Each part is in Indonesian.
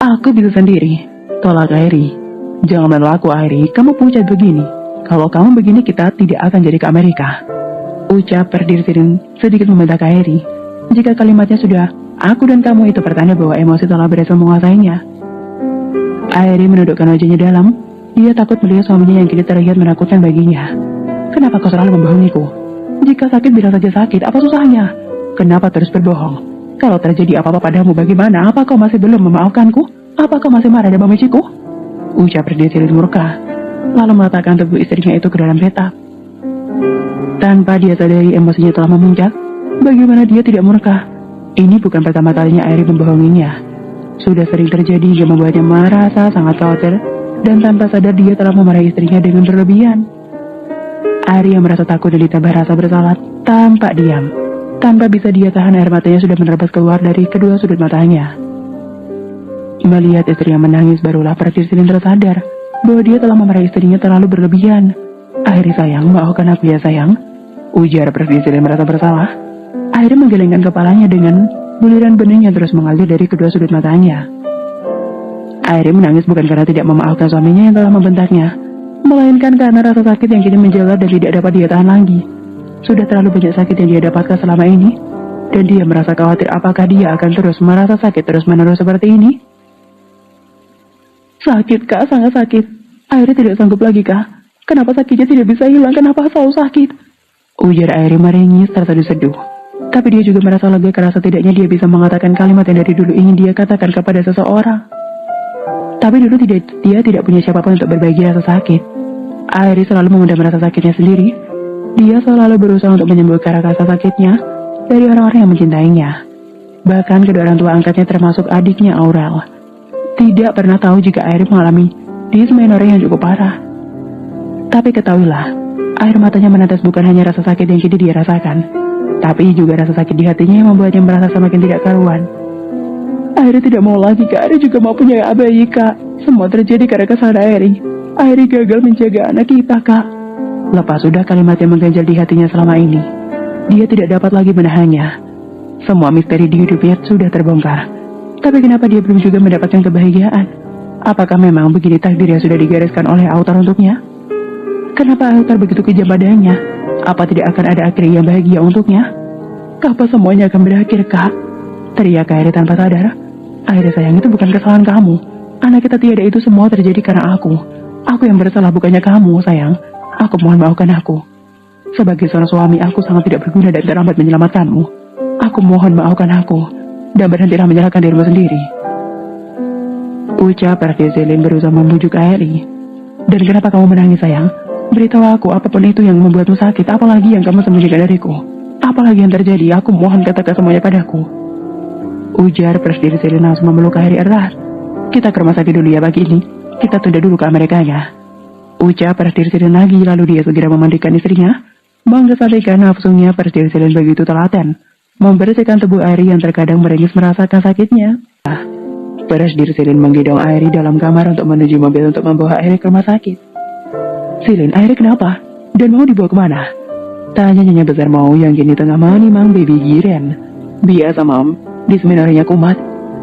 Aku bisa sendiri. Tolak Airi. Jangan berlaku Airi, kamu pucat begini. Kalau kamu begini kita tidak akan jadi ke Amerika. Ucap Perdiri Silin sedikit membentak Airi. Jika kalimatnya sudah, aku dan kamu itu pertanda bahwa emosi telah berhasil menguasainya. Airi menundukkan wajahnya dalam. Dia takut melihat suaminya yang kini terlihat menakutkan baginya. Kenapa kau selalu membohongiku? Jika sakit bilang saja sakit, apa susahnya? Kenapa terus berbohong? Kalau terjadi apa-apa padamu bagaimana? Apa kau masih belum memaafkanku? Apa kau masih marah dan membenciku? Ucap Perdiri Silin murka, lalu meletakkan tubuh istrinya itu ke dalam petak. Tanpa dia sadari emosinya telah memuncak, bagaimana dia tidak murka? Ini bukan pertama kalinya Airi membohonginya. Sudah sering terjadi hingga membuatnya merasa sangat khawatir, dan tanpa sadar dia telah memarahi istrinya dengan berlebihan. Airi yang merasa takut dan ditambah rasa bersalah tampak diam. Tanpa bisa dia tahan, air matanya sudah menerbas keluar dari kedua sudut matanya. Melihat istrinya menangis, barulah Perdiri Silin tersadar bahwa dia telah memarahi istrinya terlalu berlebihan. Airi sayang, maafkan aku ya sayang, ujar Perdiri Silin merasa bersalah. Airi menggelengkan kepalanya dengan buliran bening yang terus mengalir dari kedua sudut matanya. Airi menangis bukan karena tidak memaafkan suaminya yang telah membentaknya, melainkan karena rasa sakit yang kini menjalar dan tidak dapat dia tahan lagi. Sudah terlalu banyak sakit yang dia dapatkan selama ini, dan dia merasa khawatir apakah dia akan terus merasa sakit terus-menerus seperti ini. Sakit kak, sangat sakit. Airi tidak sanggup lagi kak. Kenapa sakitnya tidak bisa hilang? Kenapa selalu sakit? Ujar Airi meringis terseduh-seduh. Tapi dia juga merasa lega karena setidaknya dia bisa mengatakan kalimat yang dari dulu ingin dia katakan kepada seseorang. Tapi dulu dia tidak punya siapapun untuk berbagi rasa sakit. Airi selalu memendam rasa sakitnya sendiri. Dia selalu berusaha untuk menyembuhkan rasa sakitnya dari orang-orang yang mencintainya. Bahkan kedua orang tua angkatnya termasuk adiknya Aurel tidak pernah tahu jika Airi mengalami dysmenorrhea yang cukup parah. Tapi ketahuilah, air matanya menetes bukan hanya rasa sakit yang kini dia rasakan, tapi juga rasa sakit di hatinya yang membuatnya merasa semakin tidak karuan. Airi tidak mau lagi kak, Airi juga mau punya bayi kak. Semua terjadi karena kesalahan Airi. Airi gagal menjaga anak kita kak. Lepas sudah kalimat yang mengganjal di hatinya selama ini, dia tidak dapat lagi menahannya. Semua misteri di hidupnya sudah terbongkar. Tapi kenapa dia belum juga mendapatkan kebahagiaan? Apakah memang begini takdir yang sudah digariskan oleh Autar untuknya? Kenapa Autar begitu kejam padanya? Apa tidak akan ada akhir yang bahagia untuknya? Kapan semuanya akan berakhir kak? Teriak Airi tanpa sadar. Airi sayang, itu bukan kesalahan kamu. Anak kita tiada itu semua terjadi karena aku. Aku yang bersalah bukannya kamu sayang. Aku mohon maafkan aku. Sebagai seorang suami aku sangat tidak berguna dan terlambat menyelamatkanmu. Aku mohon maafkan aku. Dan berhentilah menyalahkan dirimu sendiri. Ucap Perdiri Silin berusaha membujuk Airi. Dan kenapa kamu menangis sayang? Beritahu aku apapun itu yang membuatmu sakit. Apalagi yang kamu sembunyikan dariku? Apalagi yang terjadi? Aku mohon katakan semuanya padaku. Ujar Perdiri Silin langsung memeluk Airi erat. Kita ke rumah sakit dulu ya pagi ini. Kita tunda dulu ke Amerikanya. Ucap Perdiri Silin lagi, lalu dia segera memandikan istrinya. Mengesampingkan nafsunya, Perdiri Silin begitu telaten membersihkan tubuh Airi yang terkadang meringis merasakan sakitnya. Perdiri Silin menggendong Airi dalam kamar untuk menuju mobil untuk membawa Airi ke rumah sakit. Silin, Airi kenapa? Dan mau dibawa kemana? Tanya Nyonya Besar Mau yang kini tengah menimang baby Giren. Biasa Mam, dysmenorrhea kumat.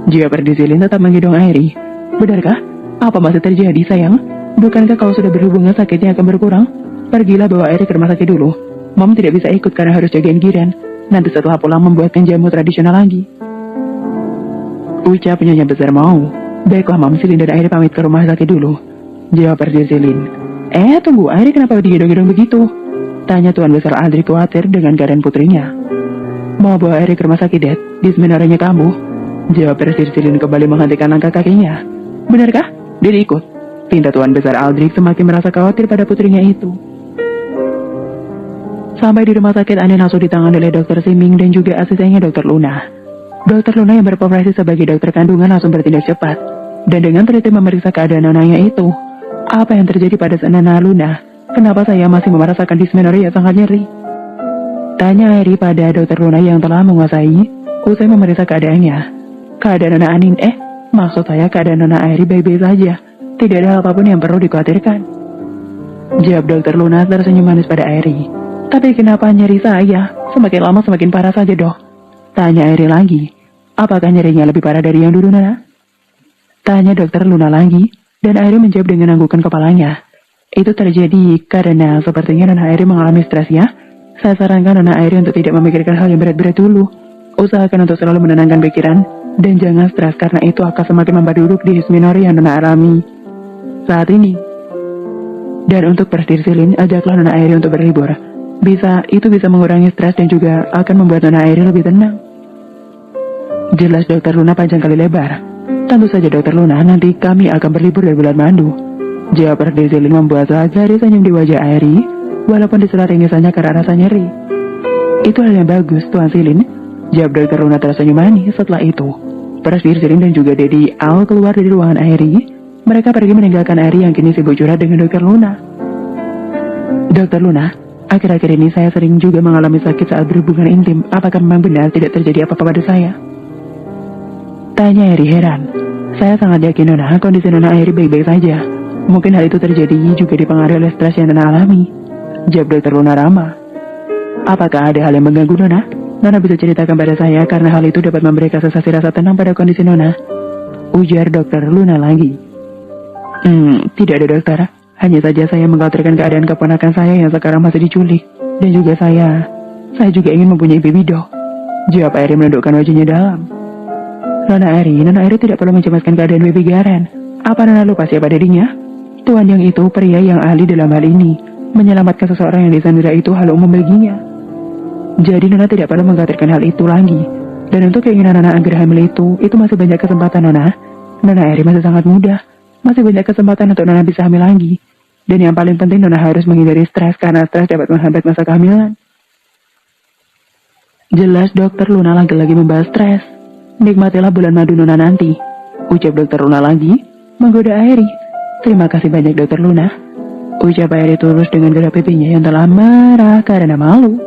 Jika Perdiri Silin tetap menggendong Airi. Benarkah? Apa masih terjadi sayang? Bukankah kau sudah berhubungan sakitnya akan berkurang? Pergilah bawa Airi ke rumah sakit dulu. Mam tidak bisa ikut karena harus jagain Giren. Nanti setelah pulang membuatkan jamu tradisional lagi. Ucap Nyonya Besar Mau. Baiklah Mam, Silin dan Airi pamit ke rumah sakit dulu. Jawab Perdiri Silin. Tunggu, Airi kenapa digendong-gendong begitu? Tanya Tuan Besar Aldrich khawatir dengan keadaan putrinya. Mau bawa Airi ke rumah sakit, Dad? Dysmenorrhea kamu? Jawab Perdiri Silin kembali menghentikan langkah kakinya. Benarkah? Dia ikut. Pinta Tuan Besar Aldrich semakin merasa khawatir pada putrinya itu. Sampai di rumah sakit, Anda langsung ditangani oleh Dr. Siming dan juga asistennya Dr. Luna. Dr. Luna yang berprofesi sebagai dokter kandungan langsung bertindak cepat dan dengan teliti memeriksa keadaan nonanya itu. Apa yang terjadi pada Nona Luna? Kenapa saya masih merasakan dysmenorrhea sangat nyeri? Tanya Airi pada Dr. Luna yang telah menguasai usai memeriksa keadaannya. Keadaan Nona Anin, maksud saya keadaan Nona Airi baik-baik saja. Tidak ada apapun yang perlu dikhawatirkan. Jawab Dr. Luna tersenyum manis pada Airi. Tapi kenapa nyeri saya? Semakin lama semakin parah saja, Dok. Tanya Airi lagi. Apakah nyerinya lebih parah dari yang dulu, Nona? Tanya dokter Luna lagi, dan Airi menjawab dengan anggukan kepalanya. Itu terjadi karena sepertinya Nona Airi mengalami stres ya. Saya sarankan Nona Airi untuk tidak memikirkan hal yang berat-berat dulu. Usahakan untuk selalu menenangkan pikiran, dan jangan stres karena itu akan semakin memperburuk dysmenorrhea yang Nona alami saat ini. Dan untuk persdirsilin, ajaklah Nona Airi untuk berlibur. Itu bisa mengurangi stres dan juga akan membuat Nona Airi lebih tenang. Jelas dokter Luna panjang kali lebar. Tentu saja dokter Luna, nanti kami akan berlibur dari bulan madu. Jawab persdirsilin membuat Lazari senyum di wajah Airi, walaupun di sela ringisannya karena rasa nyeri. Itu hal yang bagus, Tuan Silin. Jawab dokter Luna tersenyum manis. Setelah itu, persdirsilin dan juga Dedi Al keluar dari ruangan Airi. Mereka pergi meninggalkan Airi yang kini sibuk curhat dengan dokter Luna. Dokter Luna, akhir-akhir ini saya sering juga mengalami sakit saat berhubungan intim. Apakah memang benar tidak terjadi apa-apa pada saya? Tanya Airi heran. Saya sangat yakin Nona, kondisi Nona Airi baik-baik saja. Mungkin hal itu terjadi juga dipengaruhi oleh stres yang Nona alami. Jawab dokter Luna ramah. Apakah ada hal yang mengganggu Nona? Nona bisa ceritakan pada saya karena hal itu dapat memberikan sensasi rasa tenang pada kondisi Nona. Ujar dokter Luna lagi. Tidak ada dokter. Hanya saja saya mengkhawatirkan keadaan keponakan saya yang sekarang masih diculik. Dan juga saya juga ingin mempunyai baby dog. Jawab Airi menundukkan wajahnya dalam. Nona Airi tidak perlu mencemaskan keadaan baby Garen. Apa Nona lupa siapa dadinya? Tuan yang itu pria yang ahli dalam hal ini. Menyelamatkan seseorang yang disandera itu hal umum baginya. Jadi Nona tidak perlu mengkhawatirkan hal itu lagi. Dan untuk keinginan Nona agar hamil itu masih banyak kesempatan Nona. Nona Airi masih sangat muda. Masih banyak kesempatan untuk Nona bisa hamil lagi. Dan yang paling penting Nona harus menghindari stres karena stres dapat menghambat masa kehamilan. Jelas dokter Luna lagi-lagi membahas stres. Nikmatilah bulan madu Nona nanti. Ucap dokter Luna lagi, menggoda Airi. Terima kasih banyak dokter Luna. Ucap Airi tulus dengan gerak pipinya yang telah marah karena malu.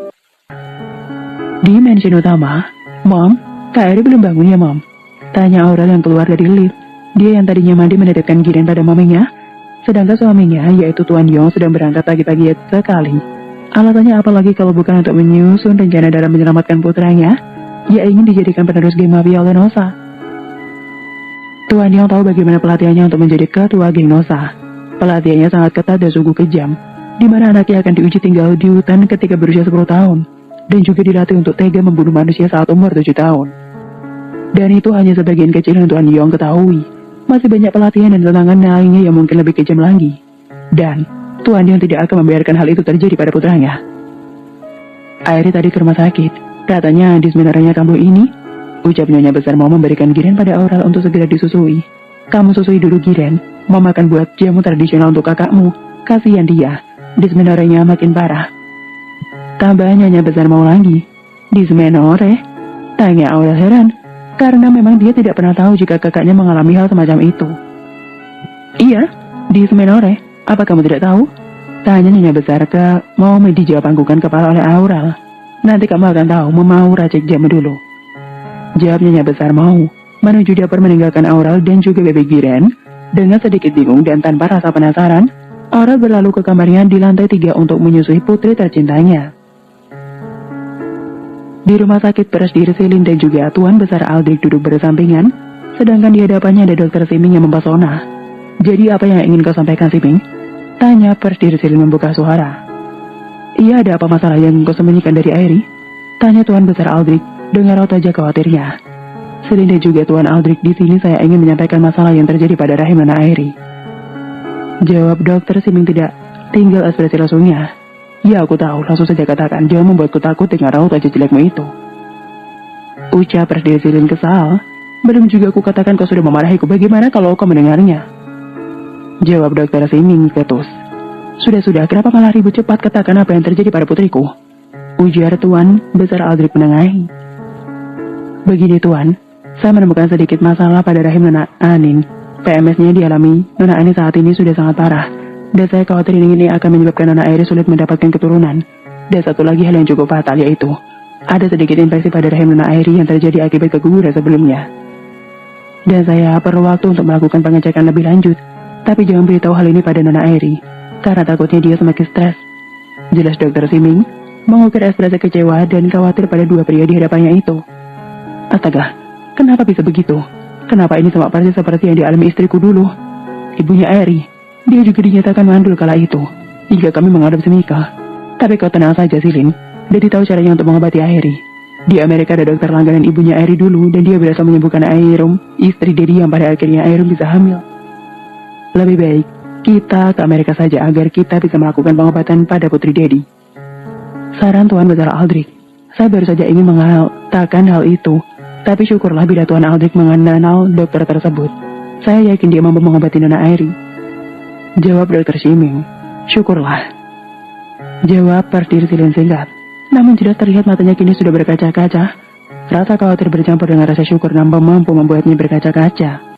Di mansion utama, Mom, Kak Airi belum bangun ya Mom? Tanya Aurel yang keluar dari lift. Dia yang tadinya mandi menitipkan Giren pada maminya, sedangkan suaminya yaitu Tuan Yong sedang berangkat pagi-pagi sekali. Alasannya apalagi kalau bukan untuk menyusun rencana dalam menyelamatkan putranya, ia ingin dijadikan penerus geng mafia oleh Nosa. Tuan Yong tahu bagaimana pelatihannya untuk menjadi ketua geng Nosa. Pelatihannya sangat ketat dan sungguh kejam, di mana anaknya akan diuji tinggal di hutan ketika berusia 10 tahun, dan juga dilatih untuk tega membunuh manusia saat umur 7 tahun. Dan itu hanya sebagian kecil yang Tuan Yong ketahui. Masih banyak pelatihan dan tantangan lainnya yang mungkin lebih kejam lagi. Dan Tuan Yong tidak akan membiarkan hal itu terjadi pada putranya. Airi tadi ke rumah sakit. Katanya dysmenorrhea kambuh ini. Ucap nyonya besar mau memberikan Giren pada Aurel untuk segera disusui. Kamu susui dulu Giren. Mau makan buat jamu tradisional untuk kakakmu. Kasihan dia. Dysmenorrhea makin parah. Tambah nyonya besar mau lagi. Dysmenorrhea? Tanya Aurel heran. Karena memang dia tidak pernah tahu jika kakaknya mengalami hal semacam itu. Iya, dysmenorrhea. Apa kamu tidak tahu? Tanya nyonya besar ke mau dijawab anggukan kepala oleh Aurel. Nanti kamu akan tahu, mau racik jamu dulu. Jawab nyonya besar mau. Menuju dapur meninggalkan Aurel dan juga bebek Giren. Dengan sedikit bingung dan tanpa rasa penasaran, Aurel berlalu ke kamarnya di lantai 3 untuk menyusui putri tercintanya. Di rumah sakit persdirsilin dan juga Tuan Besar Aldrich duduk bersampingan, sedangkan di hadapannya ada Dokter Siming yang mempesona. Jadi apa yang ingin kau sampaikan Siming? Tanya persdirsilin membuka suara. Iya, ada apa masalah yang kau sembunyikan dari Airi? Tanya Tuan Besar Aldrich dengan raut wajah khawatirnya. Silin dan juga Tuan Aldrich, di sini saya ingin menyampaikan masalah yang terjadi pada rahim Nona Airi. Jawab Dokter Siming tidak tinggal ekspresi langsungnya. Ya aku tahu, langsung saja katakan, jangan membuatku takut dengan raut wajah jelekmu itu. Ucap persdirsilin kesal. Belum juga aku katakan kau sudah memarahiku, bagaimana kalau kau mendengarnya? Jawab Dokter Siming ketus. Sudah, kenapa malah ribut cepat, katakan apa yang terjadi pada putriku? Ujar Tuan Besar Aldrich menengahi. Begini Tuan, saya menemukan sedikit masalah pada rahim Nona Anin. PMS-nya dialami Nona Anin saat ini sudah sangat parah. Dan saya khawatir ini akan menyebabkan Nona Airi sulit mendapatkan keturunan. Dan satu lagi hal yang cukup fatal yaitu ada sedikit infeksi pada rahim Nona Airi yang terjadi akibat keguguran sebelumnya. Dan saya perlu waktu untuk melakukan pengecekan lebih lanjut. Tapi jangan beritahu hal ini pada Nona Airi, karena takutnya dia semakin stres. Jelas Dokter Siming mengukir ekspresi kecewa dan khawatir pada dua pria di hadapannya itu. Astaga, kenapa bisa begitu? Kenapa ini sama persis seperti yang dialami istriku dulu? Ibunya Eri, dia juga dinyatakan mandul kala itu, hingga kami mengadopsi Mika. Tapi kau tenang saja, Silin. Daddy tahu caranya untuk mengobati Eri. Di Amerika ada dokter langganan ibunya Eri dulu, dan dia berhasil menyembuhkan Airum, istri Daddy yang pada akhirnya Airum bisa hamil. Lebih baik, kita ke Amerika saja agar kita bisa melakukan pengobatan pada putri Daddy. Saran Tuan Besar Aldrich. Saya baru saja ingin mengatakan hal itu, tapi syukurlah bila Tuan Aldrich mengenal dokter tersebut. Saya yakin dia mampu mengobati Nona Eri. Jawab Dr. Shiming. Syukurlah. Jawab Perdir Silin singkat. Namun tidak terlihat matanya kini sudah berkaca-kaca. Rasa khawatir bercampur dengan rasa syukur nampak mampu membuatnya berkaca-kaca.